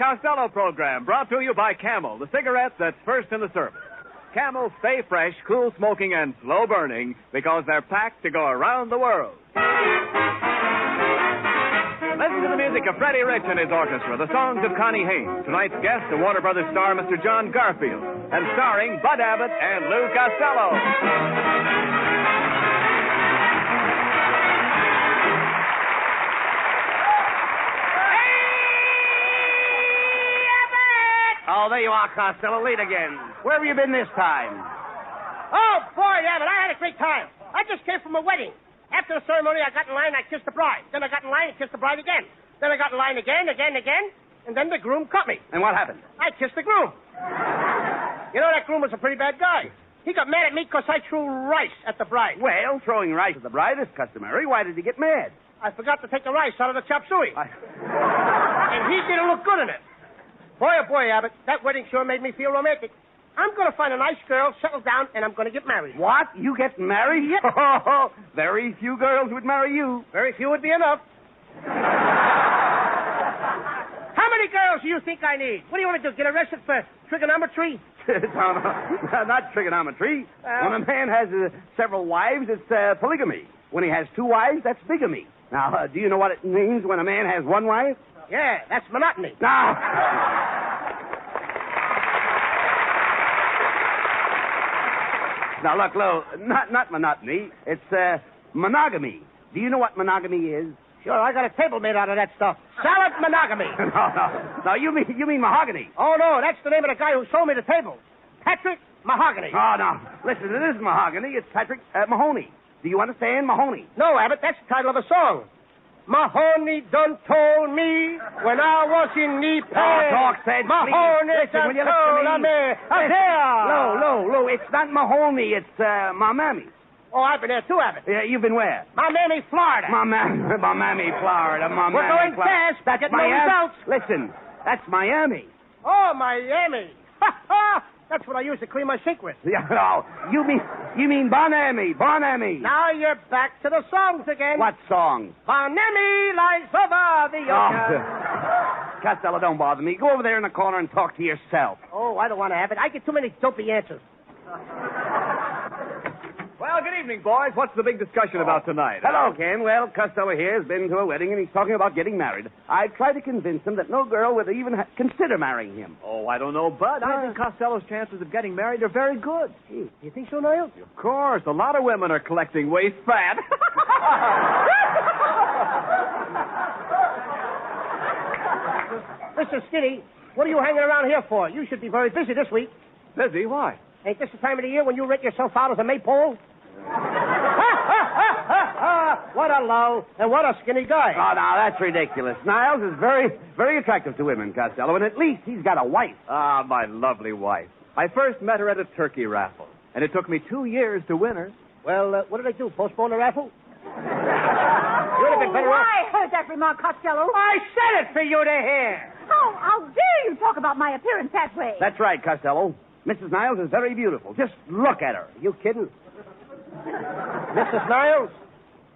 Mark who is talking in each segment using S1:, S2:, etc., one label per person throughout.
S1: Costello program, brought to you by Camel, the cigarette that's first in the service. Camel stay fresh, cool smoking, and slow burning because they're packed to go around the world. Listen to the music of Freddie Rich and his orchestra, the songs of Connie Haines. Tonight's guest, the Warner Brothers star, Mr. John Garfield, and starring Bud Abbott and Lou Costello.
S2: Oh, there you are, Costello. Late again. Where have you been this time?
S3: Oh, boy, Abbott, I had a great time. I just came from a wedding. After the ceremony, I got in line, I kissed the bride. Then I got in line and kissed the bride again. Then I got in line again. And then the groom cut me.
S2: And what happened?
S3: I kissed the groom. You know, that groom was a pretty bad guy. He got mad at me because I threw rice at the bride.
S2: Well, throwing rice at the bride is customary. Why did he get mad?
S3: I forgot to take the rice out of the chop suey. And he didn't look good in it. Boy, oh boy, Abbott, that wedding sure made me feel romantic. I'm going to find a nice girl, settle down, and I'm going to get married.
S2: What? You get married?
S3: Yep.
S2: Oh, very few girls would marry you.
S3: Very few would be enough. How many girls do you think I need? What do you want to do, get arrested for trigonometry?
S2: No, not trigonometry. When a man has several wives, it's polygamy. When he has two wives, that's bigamy. Now, do you know what it means when a man has one wife?
S3: Yeah, that's monotony.
S2: Now, look, Lou, not monotony. It's monogamy. Do you know what monogamy is?
S3: Sure, I got a table made out of that stuff. Salad monogamy.
S2: No, you mean mahogany.
S3: Oh, no, that's the name of the guy who sold me the table. Patrick Mahogany.
S2: Oh, no. Listen, it isn't mahogany. It's Patrick Mahoney. Do you understand? Mahoney.
S3: No, Abbott, that's the title of a song. Mahoney done told me when I was in the pen.
S2: Oh, talk sense,
S3: Mahoney
S2: please. Listen,
S3: done told me.
S2: Lou, it's not Mahoney. It's my mammy.
S3: Oh, I've been there too, Abbott.
S2: Yeah, you've been where?
S3: My mammy, Florida.
S2: My mammy, Florida.
S3: We're going fast.
S2: That's
S3: Get no
S2: Miami.
S3: results.
S2: Listen, that's Miami.
S3: Oh, Miami. That's what I use to clean my sink with.
S2: Yeah, no, you mean Bonami.
S3: Now you're back to the songs again.
S2: What song?
S3: Bonami lies over the ocean.
S2: Costello, don't bother me. Go over there in the corner and talk to yourself.
S3: Oh, I don't want to have it. I get too many dopey answers.
S1: Well, good evening, boys. What's the big discussion about tonight?
S2: Hello, Ken. Well, Costello here has been to a wedding, and he's talking about getting married. I've tried to convince him that no girl would even consider marrying him.
S1: Oh, I don't know, Bud. I think Costello's chances of getting married are very good.
S3: Gee, you think so, Niles?
S1: Of course. A lot of women are collecting waist fat.
S3: Mr. Skinny, what are you hanging around here for? You should be very busy this week.
S1: Busy? Why?
S3: Ain't this the time of the year when you rent yourself out as a maypole? What a low and what a skinny guy.
S2: Oh, now, that's ridiculous. Niles is very, very attractive to women, Costello, and at least he's got a wife.
S1: Ah, my lovely wife. I first met her at a turkey raffle, and it took me 2 years to win her.
S3: Well, what did I do, postpone the raffle? You would have been better off.
S4: I heard that remark, Costello.
S3: I said it for you to hear.
S4: How dare you talk about my appearance that way?
S2: That's right, Costello. Mrs. Niles is very beautiful. Just look at her.
S3: You kidding? Mrs. Niles,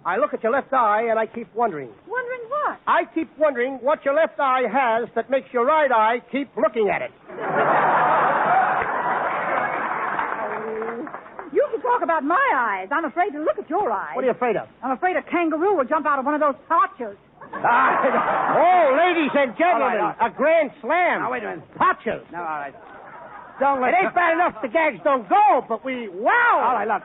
S3: I look at your left eye and I keep wondering.
S4: Wondering what?
S3: I keep wondering what your left eye has that makes your right eye keep looking at it.
S4: You can talk about my eyes. I'm afraid to look at your eyes.
S3: What are you afraid of?
S4: I'm afraid a kangaroo will jump out of one of those pouches.
S3: Oh, ladies and gentlemen,
S2: All right.
S3: a grand slam.
S2: Now, wait a minute.
S3: Potches.
S2: No, all right. Don't let...
S3: It ain't bad enough the gags don't go, but we... Wow!
S2: All right, look.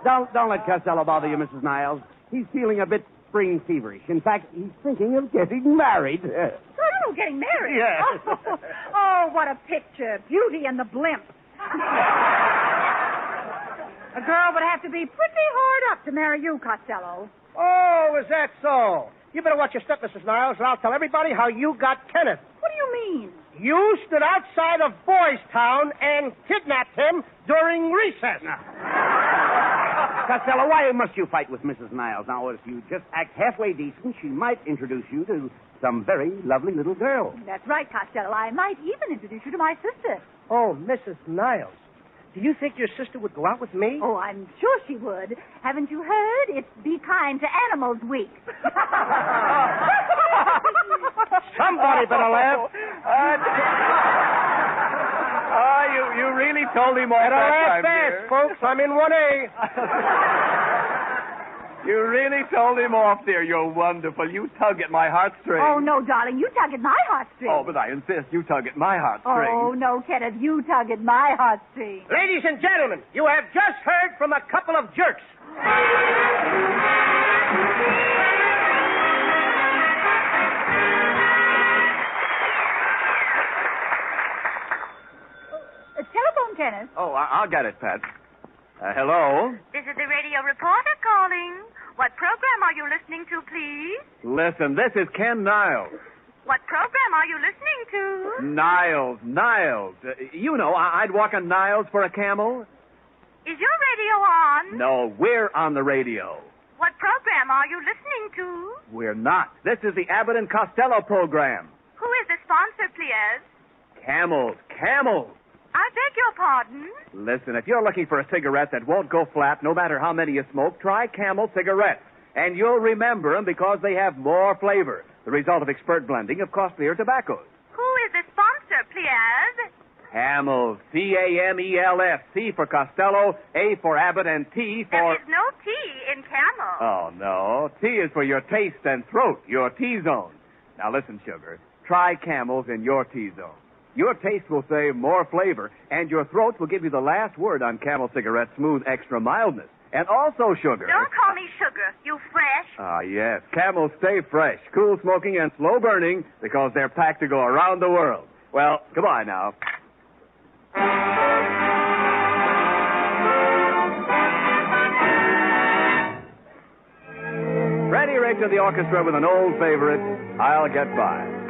S2: Don't let Costello bother you, Mrs. Niles. He's feeling a bit spring feverish. In fact, he's thinking of getting married.
S4: Oh, getting married?
S2: Yes.
S4: Oh, what a picture. Beauty and the blimp. A girl would have to be pretty hard up to marry you, Costello.
S3: Oh, is that so? You better watch your step, Mrs. Niles, or I'll tell everybody how you got Kenneth.
S4: What do you mean?
S3: You stood outside of Boys Town and kidnapped him during recess.
S2: Costello, why must you fight with Mrs. Niles? Now, if you just act halfway decent, she might introduce you to some very lovely little girl.
S4: That's right, Costello. I might even introduce you to my sister.
S3: Oh, Mrs. Niles, do you think your sister would go out with me?
S4: Oh, I'm sure she would. Haven't you heard? It's Be Kind to Animals Week.
S3: Somebody better laugh.
S1: You really told him off
S3: Better
S1: that
S3: laugh
S1: time,
S3: fast,
S1: dear.
S3: folks. I'm in 1A.
S1: You really told him off, dear. You're wonderful. You tug at my heartstrings.
S4: Oh, no, darling. You tug at my heartstrings.
S1: Oh, but I insist. You tug at my heartstrings.
S4: Oh, no, Kenneth. You tug at my heartstrings.
S3: Ladies and gentlemen, you have just heard from a couple of jerks.
S4: Telephone, Kenneth.
S1: Oh, I'll get it, Pat. Hello?
S5: This is the radio reporter calling. What program are you listening to, please?
S1: Listen, this is Ken Niles.
S5: What program are you listening to?
S1: Niles. You know, I'd walk a Niles for a camel.
S5: Is your radio on?
S1: No, we're on the radio.
S5: What program are you listening to?
S1: We're not. This is the Abbott and Costello program.
S5: Who is the sponsor, please?
S1: Camels.
S5: I beg your pardon?
S1: Listen, if you're looking for a cigarette that won't go flat no matter how many you smoke, try Camel cigarettes. And you'll remember them because they have more flavor, the result of expert blending of costlier tobaccos.
S5: Who is the sponsor, please?
S1: Camels. Camels. C for Costello, A for Abbott, and T for...
S5: There is no T in camel.
S1: Oh, no. T is for your taste and throat, your T-zone. Now, listen, sugar. Try Camels in your T-zone. Your taste will say more flavor, and your throat will give you the last word on Camel cigarette smooth extra mildness. And also, sugar.
S5: Don't call me sugar, you fresh.
S1: Ah, yes. Camels stay fresh, cool smoking, and slow burning because they're packed to go around the world. Well, goodbye now. Freddie Rich of the orchestra with an old favorite, I'll Get By.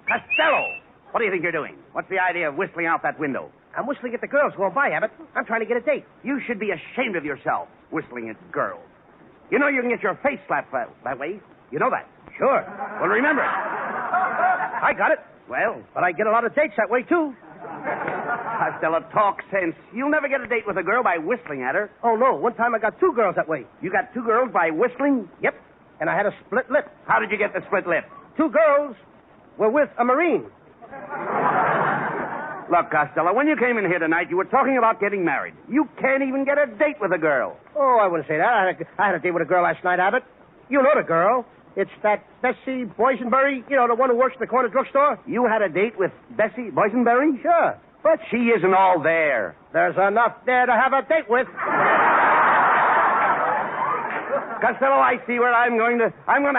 S2: Costello! What do you think you're doing? What's the idea of whistling out that window?
S3: I'm whistling at the girls going by, Abbott. I'm trying to get a date.
S2: You should be ashamed of yourself, whistling at girls. You know you can get your face slapped that way. You know that?
S3: Sure.
S2: Well, remember it.
S3: I got it.
S2: Well,
S3: But I get a lot of dates that way, too.
S2: Costello, talk sense. You'll never get a date with a girl by whistling at her.
S3: Oh, no. One time I got 2 girls that way.
S2: You got 2 girls by whistling?
S3: Yep. And I had a split lip.
S2: How did you get the split lip?
S3: 2 girls were with a Marine.
S2: Look, Costello, when you came in here tonight, you were talking about getting married. You can't even get a date with a girl.
S3: Oh, I wouldn't say that. I had a date with a girl last night, Abbott. You know the girl. It's that Bessie Boysenberry, you know, the one who works in the corner drugstore.
S2: You had a date with Bessie Boysenberry?
S3: Sure.
S2: But she isn't all there.
S3: There's enough there to have a date with.
S2: Costello, I see where I'm going to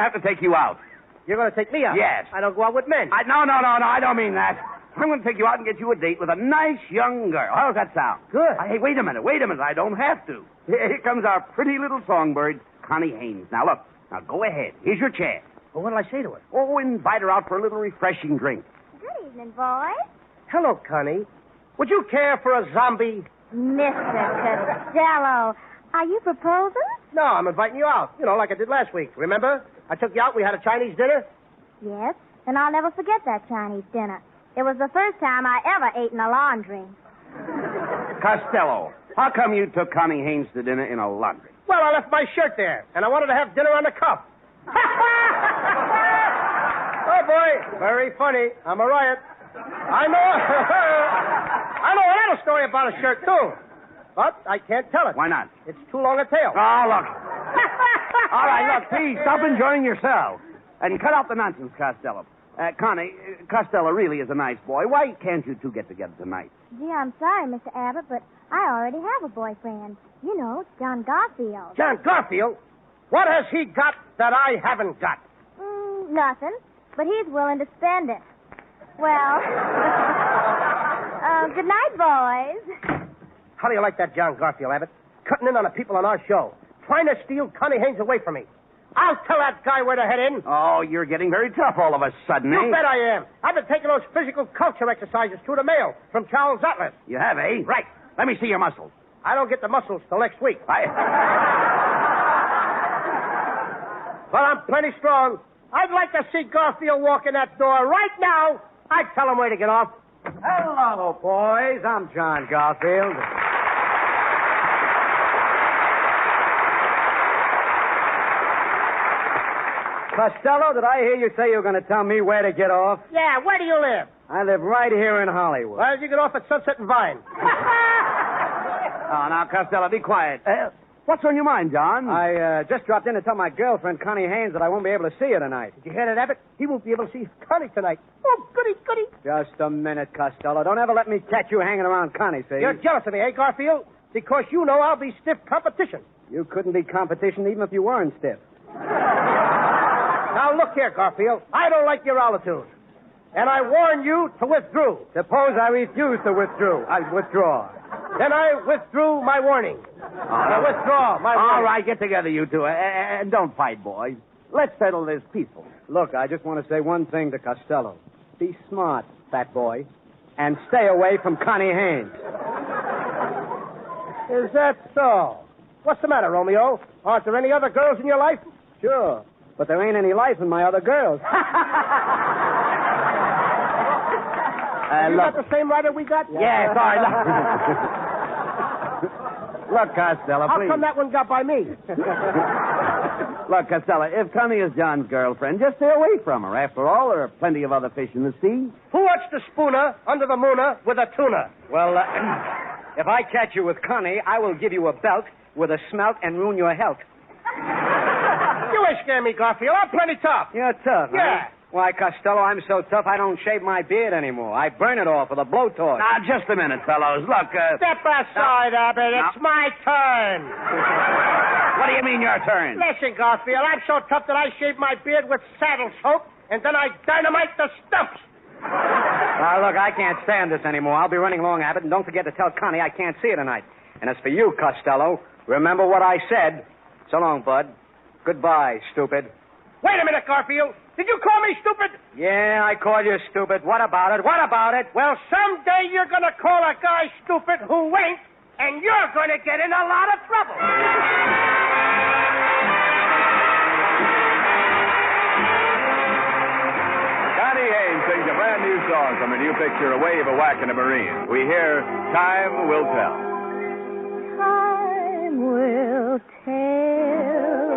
S2: have to take you out.
S3: You're going to take me out?
S2: Yes.
S3: I don't go out with men.
S2: No, I don't mean that. I'm going to take you out and get you a date with a nice young girl. How does that sound?
S3: Good.
S2: Hey, wait a minute. I don't have to. Here comes our pretty little songbird, Connie Haines. Now, look. Now, go ahead. Here's your chance.
S3: Well, what'll I say to her?
S2: Oh, invite her out for a little refreshing drink.
S5: Good evening, boys.
S3: Hello, Connie. Would you care for a zombie?
S6: Mr. Costello, are you proposing?
S3: No, I'm inviting you out. You know, like I did last week. Remember? I took you out. We had a Chinese dinner.
S6: Yes, and I'll never forget that Chinese dinner. It was the first time I ever ate in a laundry.
S2: Costello, how come you took Connie Haines to dinner in a laundry?
S3: Well, I left my shirt there, and I wanted to have dinner on the cuff. Oh, boy. Very funny. I'm a riot. I know another story about a shirt, too. But I can't tell it.
S2: Why not?
S3: It's too long a tale.
S2: Oh, look. All right, look, please, stop enjoying yourself. And cut out the nonsense, Costello. Connie, Costello really is a nice boy. Why can't you two get together tonight?
S6: Gee, I'm sorry, Mr. Abbott, but I already have a boyfriend. You know, John Garfield.
S3: John Garfield? What has he got that I haven't got?
S6: Nothing, but he's willing to spend it. Well, good night, boys.
S3: How do you like that, John Garfield, Abbott? Cutting in on the people on our show. Trying to steal Connie Haines away from me. I'll tell that guy where to head in.
S2: Oh, you're getting very tough all of a sudden,
S3: You bet I am. I've been taking those physical culture exercises through the mail from Charles Atlas.
S2: You have, eh?
S3: Right.
S2: Let me see your muscles.
S3: I don't get the muscles till next week. Well, I'm plenty strong. I'd like to see Garfield walk in that door right now. I'd tell him where to get off.
S7: Hello, boys. I'm John Garfield. Costello, did I hear you say you were going to tell me where to get off?
S3: Yeah, where do you live?
S7: I live right here in Hollywood.
S3: Well, you get off at Sunset and Vine.
S2: Oh, now, Costello, be quiet. What's on your mind, John?
S7: I just dropped in to tell my girlfriend, Connie Haines, that I won't be able to see her tonight.
S3: Did you hear that, Abbott? He won't be able to see Connie tonight. Oh, goody, goody.
S7: Just a minute, Costello. Don't ever let me catch you hanging around Connie, see?
S3: You're jealous of me, eh, Garfield? Because you know I'll be stiff competition.
S7: You couldn't be competition even if you weren't stiff.
S3: Now, look here, Garfield. I don't like your attitude. And I warn you to withdraw.
S7: Suppose I refuse to withdraw.
S3: Then I withdrew my warning. I withdraw my warning.
S2: All right, get together, you two. And don't fight, boys. Let's settle this peaceful.
S7: Look, I just want to say one thing to Costello. Be smart, fat boy, and stay away from Connie Haines.
S3: Is that so? What's the matter, Romeo? Aren't there any other girls in your life?
S7: Sure, but there ain't any life in my other girls.
S3: You got the same writer we got?
S2: Yeah, sorry. Look, Costello,
S3: How
S2: please.
S3: come that one got by me?
S2: Look, Costello, if Connie is John's girlfriend, just stay away from her. After all, there are plenty of other fish in the sea.
S3: Who watched the spooner under the mooner with a tuna?
S7: Well, if I catch you with Connie, I will give you a belt with a smelt and ruin your health.
S3: You ain't scaring me, Garfield. I'm plenty tough.
S7: You're tough,
S3: Yeah.
S7: Huh? Why, Costello, I'm so tough I don't shave my beard anymore. I burn it off with a blowtorch.
S2: Now, just a minute, fellows. Look,
S3: Step aside, Abbott. It's my turn.
S2: What do you mean, your turn?
S3: Listen, Garfield, I'm so tough that I shave my beard with saddle soap, and then I dynamite the stumps.
S7: Now, look, I can't stand this anymore. I'll be running along, Abbott, and don't forget to tell Connie I can't see her tonight. And as for you, Costello, remember what I said. So long, bud. Goodbye, stupid.
S3: Wait a minute, Garfield. Did you call me stupid?
S7: Yeah, I called you stupid. What about it? What about it?
S3: Well, someday you're going to call a guy stupid who ain't, and you're going to get in a lot of trouble.
S1: Connie Haines sings a brand new song from a new picture, A Wave, a Whack, and a Marine. We hear Time Will Tell.
S6: Time will tell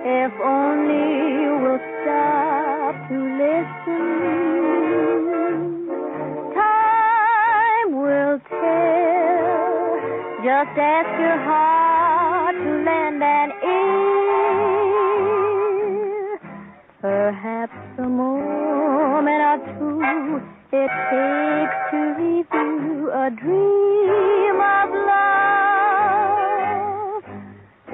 S6: if only you will stop to listen. Time will tell. Just ask your heart to lend an ear. Perhaps a moment or two it takes to review a dream of love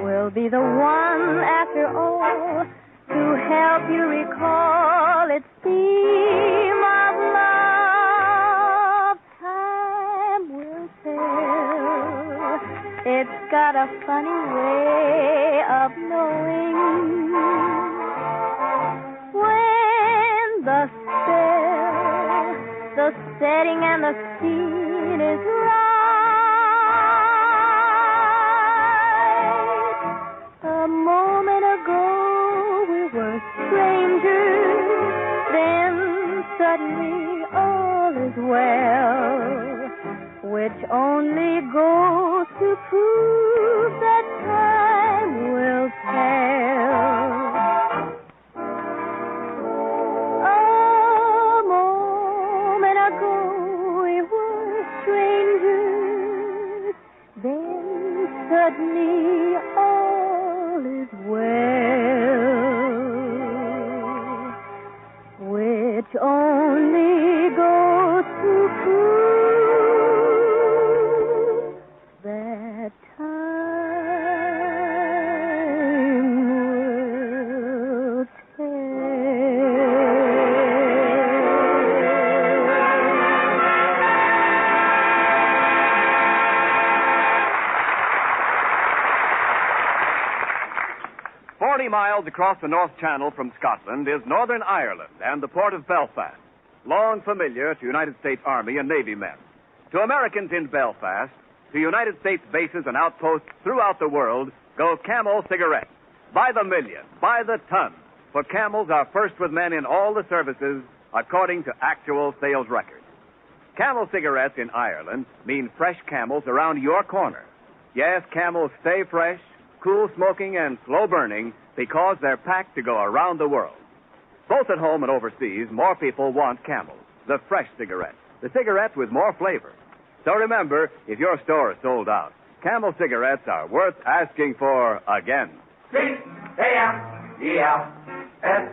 S6: will be the one after all to help you recall its theme of love. Time will tell. It's got a funny way of knowing when the spell the setting and the scene is right. A moment ago we were strangers, then suddenly all is well, which only goes to prove that time will tell. A moment ago we were strangers, then suddenly all is well, which only goes to prove that time will
S1: tell. 40 miles across the North Channel from Scotland is Northern Ireland and the port of Belfast, long familiar to United States Army and Navy men. To Americans in Belfast, to United States bases and outposts throughout the world, go Camel cigarettes. By the million, by the ton. For Camels are first with men in all the services, according to actual sales records. Camel cigarettes in Ireland mean fresh Camels around your corner. Yes, Camels stay fresh, cool smoking, and slow burning because they're packed to go around the world. Both at home and overseas, more people want Camels, the fresh cigarettes, the cigarettes with more flavor. So remember, if your store is sold out, Camel cigarettes are worth asking for again. C-A-M-E-L-S.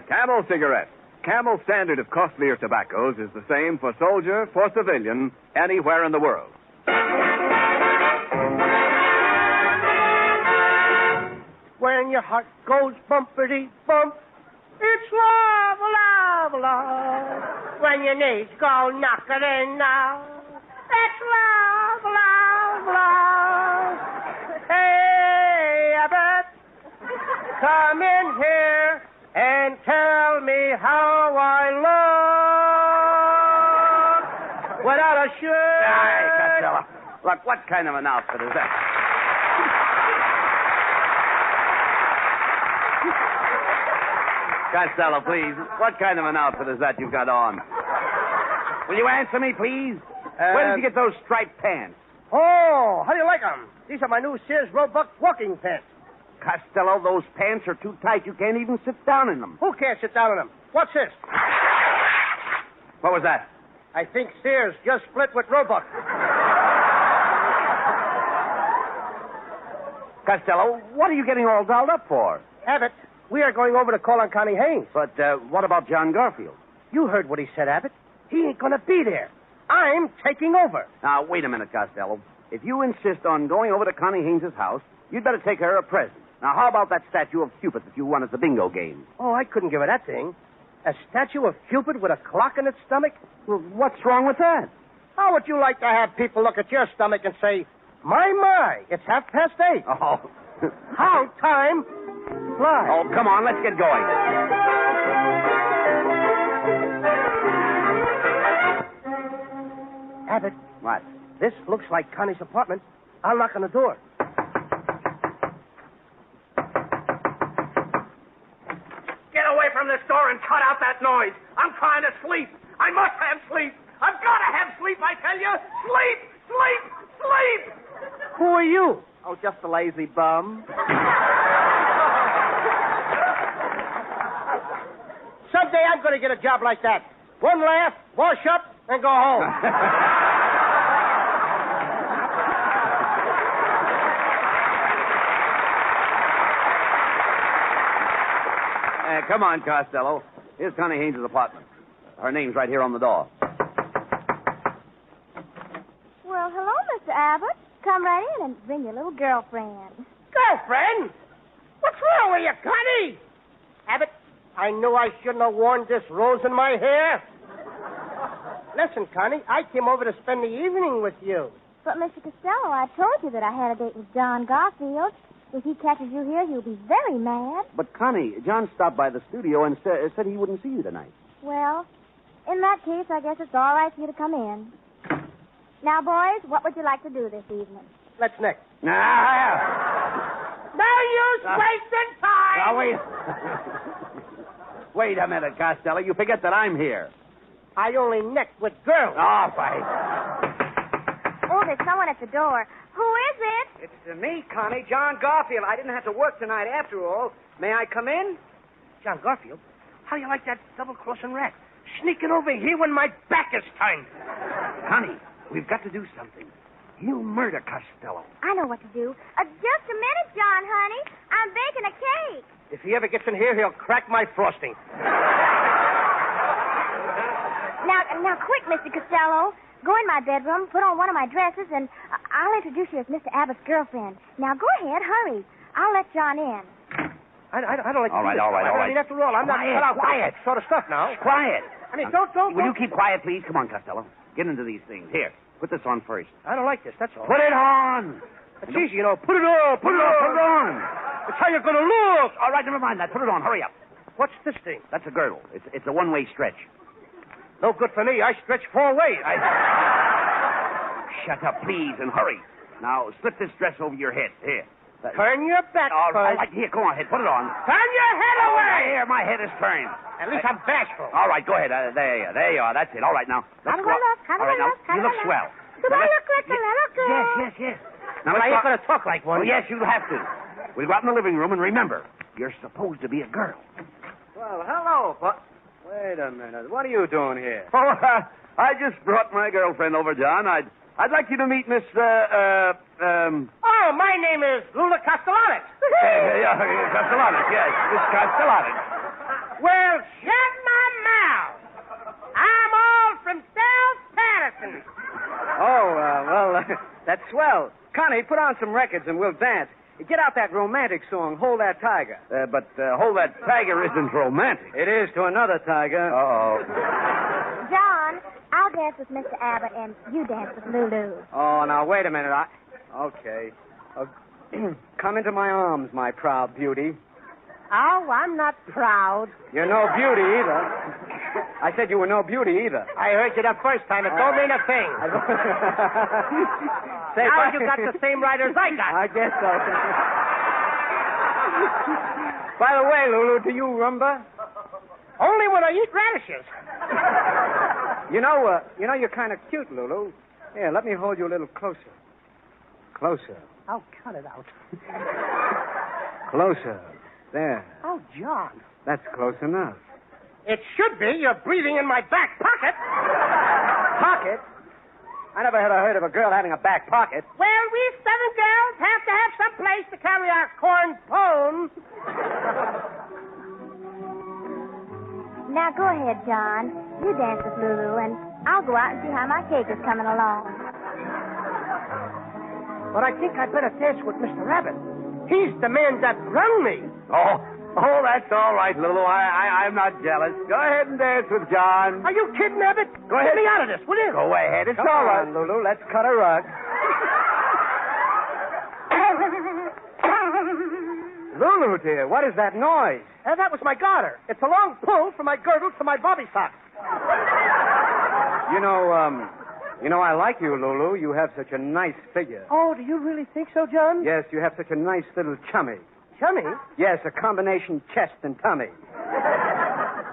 S1: Camel cigarettes. Camel's standard of costlier tobaccos is the same for soldier, for civilian, anywhere in the world.
S3: When your heart goes bumpity bump, it's love, love, love. When your knees go knocking now, it's love, love, love. Hey, Abbott, come in here and tell me how I look without a shirt.
S2: Hey, Costello. Look, what kind of an outfit is that? Costello, please. What kind of an outfit is that you've got on? Will you answer me, please? Where did you get those striped pants?
S3: Oh, how do you like them? These are my new Sears Roebuck walking pants.
S2: Costello, those pants are too tight. You can't even sit down in them.
S3: Who can't sit down in them? What's this?
S2: What was that?
S3: I think Sears just split with Roebuck.
S2: Costello, what are you getting all dolled up for?
S3: Abbott, we are going over to call on Connie Haines.
S2: But what about John Garfield?
S3: You heard what he said, Abbott. He ain't going to be there. I'm taking over.
S2: Now, wait a minute, Costello. If you insist on going over to Connie Haynes' house, you'd better take her a present. Now, how about that statue of Cupid that you won at the bingo game?
S3: Oh, I couldn't give her that thing. A statue of Cupid with a clock in its stomach?
S2: Well, what's wrong with that?
S3: How would you like to have people look at your stomach and say, my, it's 8:30.
S2: Oh.
S3: How time flies.
S2: Oh, come on, let's get going.
S3: Abbott.
S2: What?
S3: This looks like Connie's apartment. I'll knock on the door.
S8: Get away from this door and cut out that noise. I'm trying to sleep. I must have sleep. I've got to have sleep, I tell you. Sleep, sleep, sleep.
S3: Who are you?
S2: Oh, just a lazy bum.
S3: Someday I'm going to get a job like that. One laugh, wash up, and go home.
S2: Come on, Costello. Here's Connie Haynes' apartment. Her name's right here on the door.
S6: Well, hello, Mr. Abbott. Come right in and bring your little girlfriend.
S3: Girlfriend? What's wrong with you, Connie? Abbott, I knew I shouldn't have worn this rose in my hair. Listen, Connie, I came over to spend the evening with you.
S6: But, Mr. Costello, I told you that I had a date with John Garfield. If he catches you here, he'll be very mad.
S2: But, Connie, John stopped by the studio and said he wouldn't see you tonight.
S6: Well, In that case, I guess it's all right for you to come in. Now, boys, what would you like to do this evening?
S3: Let's neck.
S2: Now,
S3: No use wasting time.
S2: now, wait. Wait a minute, Costello. You forget that I'm here.
S3: I only neck with girls.
S2: All right.
S6: Oh, there's someone at the door. Who is it?
S7: It's me, Connie, John Garfield. I didn't have to work tonight after all. May I come in?
S3: John Garfield, how do you like that double-crossing rat? Sneaking over here when my back is turned.
S2: Connie, we've got to do something. He'll murder Costello.
S6: I know what to do. Just a minute, John, honey. I'm baking a cake.
S3: If he ever gets in here, he'll crack my frosting.
S6: Now, quick, Mr. Costello. Go in my bedroom, put on one of my dresses, and I'll introduce you as Mr. Abbott's girlfriend. Now, go ahead, hurry. I'll let John in.
S3: I don't like
S2: All right, all right, all
S3: I mean,
S2: right.
S3: after all, I'm not cut out for
S2: Quiet.
S3: this sort of stuff now.
S2: Quiet.
S3: I mean, don't.
S2: Will you keep quiet, please? Come on, Costello. Get into these things. Here, put this on first.
S3: I don't like this, that's all.
S2: Put it on.
S3: It's easy, you know. Put it on,
S2: Put it on.
S3: It's how you're going to look.
S2: All right, never mind that. Put it on. Hurry up.
S3: What's this thing?
S2: That's a girdle. It's a one-way stretch.
S3: No good for me. I stretch 4 ways.
S2: Shut up, please, and hurry. Now, slip this dress over your head. Here.
S3: Turn your back
S2: All right,
S3: first.
S2: here, go on ahead. Put it on.
S3: Turn your head away.
S2: Here, my head is turned.
S3: At least I'm bashful.
S2: All right, go ahead. There you are. That's it. All right, now.
S6: How
S2: Let's
S6: do I
S2: go.
S6: look? How do
S2: All right,
S6: I
S2: now,
S6: look? How
S2: you
S6: do
S2: look
S6: I look?
S2: swell.
S6: Do
S2: Now,
S6: I
S2: let's-
S6: look like a little girl?
S2: Yes.
S3: Now, I ain't going to talk like one.
S2: Oh, yes, you have to. We'll go out in the living room, and remember, you're supposed to be a girl.
S7: Well, hello, but... Wait a minute. What are you doing here?
S2: Oh, I just brought my girlfriend over, John. I'd like you to meet Miss,
S3: Oh, my name is Lula Castellanos.
S2: Castellanos, yes. Miss Castellanos.
S3: Well, shut my mouth. I'm all from South Patterson.
S7: Oh, that's swell. Connie, put on some records and we'll dance. Get out that romantic song, Hold That Tiger.
S2: But Hold That Tiger isn't romantic.
S7: It is to another tiger.
S2: Uh-oh.
S6: John, I'll dance with Mr. Abbott, and you dance with Lulu.
S7: Oh, now, wait a minute. Okay. Come into my arms, my proud beauty.
S3: Oh, I'm not proud.
S7: You're no beauty either. I said you were no beauty either.
S3: I heard you the first time. It don't mean a thing.
S7: Say,
S3: Now
S7: by-
S3: you got the same writers I got.
S7: I guess so. By the way, Lulu, do you rumba?
S3: Only when I eat radishes.
S7: You know, you're kind of cute, Lulu. Here, let me hold you a little closer. Closer.
S3: Oh, cut it out.
S7: Closer. There.
S3: Oh, John.
S7: That's close enough.
S3: It should be. You're breathing in my back pocket.
S7: Pocket? I never had heard of a girl having a back pocket.
S3: Well, we 7 girls have to have some place to carry our corn pone.
S6: Now, go ahead, John. You dance with Lulu, and I'll go out and see how my cake is coming along.
S3: But I think I'd better dance with Mr. Abbott. He's the man that rung me.
S2: Oh, that's all right, Lulu. I'm not jealous. Go ahead and dance with John.
S3: Are you kidding, Abbott?
S2: Go ahead.
S3: Get me out of this, will you?
S2: Go ahead. It's
S7: Come
S2: all right.
S7: on, Lulu. Let's cut a rug. Lulu, dear, what is that noise?
S3: That was my garter. It's a long pull from my girdle to my bobby sock.
S7: You know, I like you, Lulu. You have such a nice figure.
S3: Oh, do you really think so, John?
S7: Yes, you have such a nice little tummy.
S3: Chummy?
S7: Yes, a combination chest and tummy.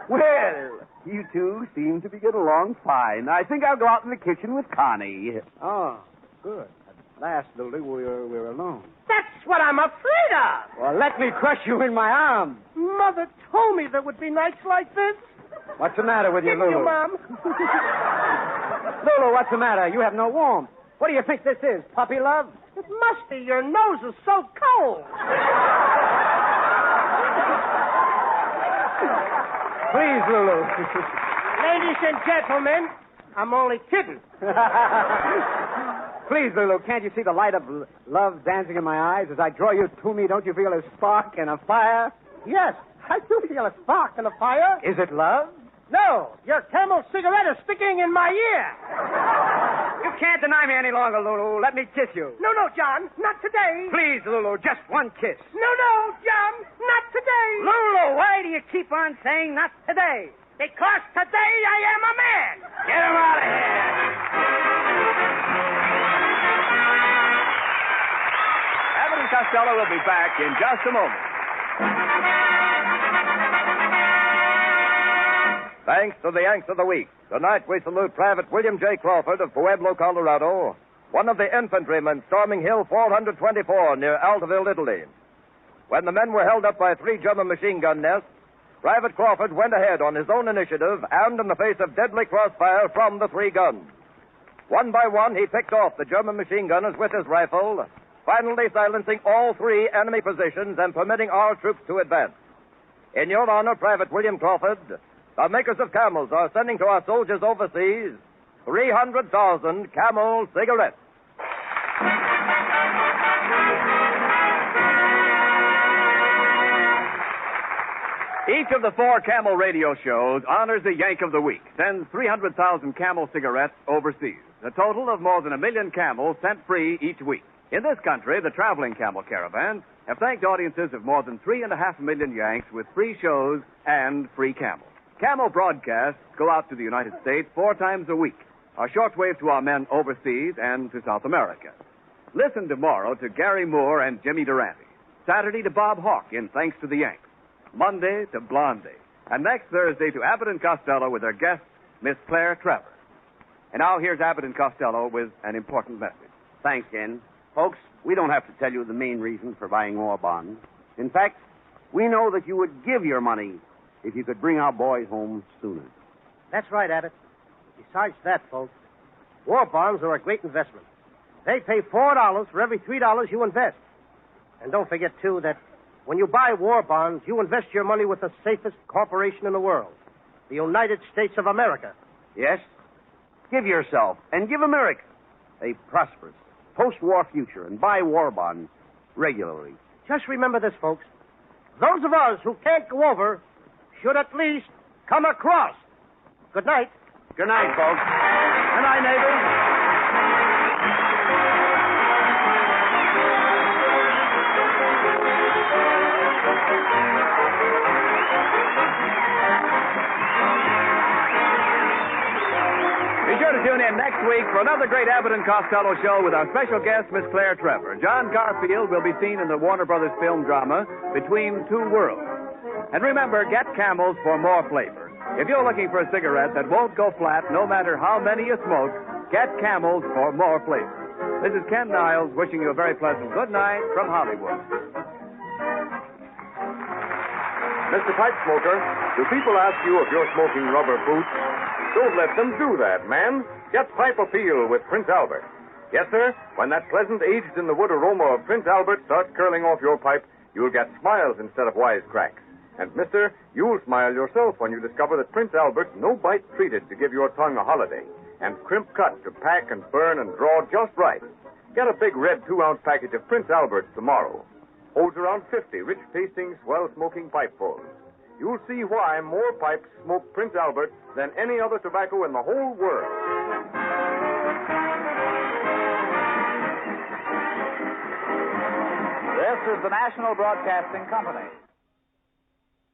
S2: Well, you two seem to be getting along fine. I think I'll go out in the kitchen with Connie.
S7: Oh, good. At last, Lulu, we're alone.
S3: That's what I'm afraid of.
S7: Well, let me crush you in my arms.
S3: Mother told me there would be nights like this.
S7: What's the matter with you,
S3: Didn't
S7: Lulu?
S3: you, Mom?
S7: Lulu, what's the matter? You have no warmth. What do you think this is, puppy love?
S3: It must be. Your nose is so cold.
S7: Please, Lulu.
S3: Ladies and gentlemen, I'm only kidding.
S7: Please, Lulu, can't you see the light of love dancing in my eyes? As I draw you to me, don't you feel a spark and a fire?
S3: Yes, I do feel a spark and a fire.
S7: Is it love?
S3: No, your Camel cigarette is sticking in my ear.
S7: You can't deny me any longer, Lulu. Let me kiss you.
S3: No, John, not today.
S7: Please, Lulu, just one kiss.
S3: No, John, not today.
S7: Lulu, why do you keep on saying not today?
S3: Because today I am a man.
S2: Get him out of here.
S1: Abbott and Costello will be back in just a moment.
S9: Thanks to the Yanks of the Week. Tonight we salute Private William J. Crawford of Pueblo, Colorado, one of the infantrymen storming Hill 424 near Altaville, Italy. When the men were held up by 3 German machine gun nests, Private Crawford went ahead on his own initiative and in the face of deadly crossfire from the 3 guns. One by one, he picked off the German machine gunners with his rifle, finally silencing all 3 enemy positions and permitting our troops to advance. In your honor, Private William Crawford, the makers of Camels are sending to our soldiers overseas 300,000 Camel cigarettes.
S1: Each of the 4 Camel radio shows honors the Yank of the Week, sends 300,000 Camel cigarettes overseas, a total of more than 1 million Camels sent free each week. In this country, the traveling Camel caravans have thanked audiences of more than 3.5 million Yanks with free shows and free Camels. Camel broadcasts go out to the United States 4 times a week, a shortwave to our men overseas and to South America. Listen tomorrow to Gary Moore and Jimmy Durante. Saturday to Bob Hawke in Thanks to the Yanks. Monday to Blondie. And next Thursday to Abbott and Costello with their guest, Miss Claire Trevor. And now here's Abbott and Costello with an important message.
S2: Thanks, Ken. Folks, we don't have to tell you the main reasons for buying war bonds. In fact, we know that you would give your money if you could bring our boys home sooner.
S3: That's right, Abbott. Besides that, folks, war bonds are a great investment. They pay $4 for every $3 you invest. And don't forget, too, that when you buy war bonds, you invest your money with the safest corporation in the world, the United States of America.
S2: Yes? Give yourself and give America a prosperous post-war future and buy war bonds regularly.
S3: Just remember this, folks. Those of us who can't go over should at least come across. Good night.
S2: Good night, folks. Good night, neighbors.
S1: Be sure to tune in next week for another great Abbott and Costello show with our special guest, Miss Claire Trevor. John Garfield will be seen in the Warner Brothers film drama Between Two Worlds. And remember, get Camels for more flavor. If you're looking for a cigarette that won't go flat no matter how many you smoke, get Camels for more flavor. This is Ken Niles wishing you a very pleasant good night from Hollywood.
S10: Mr. Pipe Smoker, do people ask you if you're smoking rubber boots? Don't let them do that, man. Get Pipe Appeal with Prince Albert. Yes, sir, when that pleasant aged-in-the-wood aroma of Prince Albert starts curling off your pipe, you'll get smiles instead of wisecracks. And, mister, you'll smile yourself when you discover that Prince Albert's no-bite treated to give your tongue a holiday, and crimp cut to pack and burn and draw just right. Get a big red 2-ounce package of Prince Albert's tomorrow. Holds around 50 rich-tasting, swell-smoking pipefuls. You'll see why more pipes smoke Prince Albert than any other tobacco in the whole world.
S11: This is the National Broadcasting Company.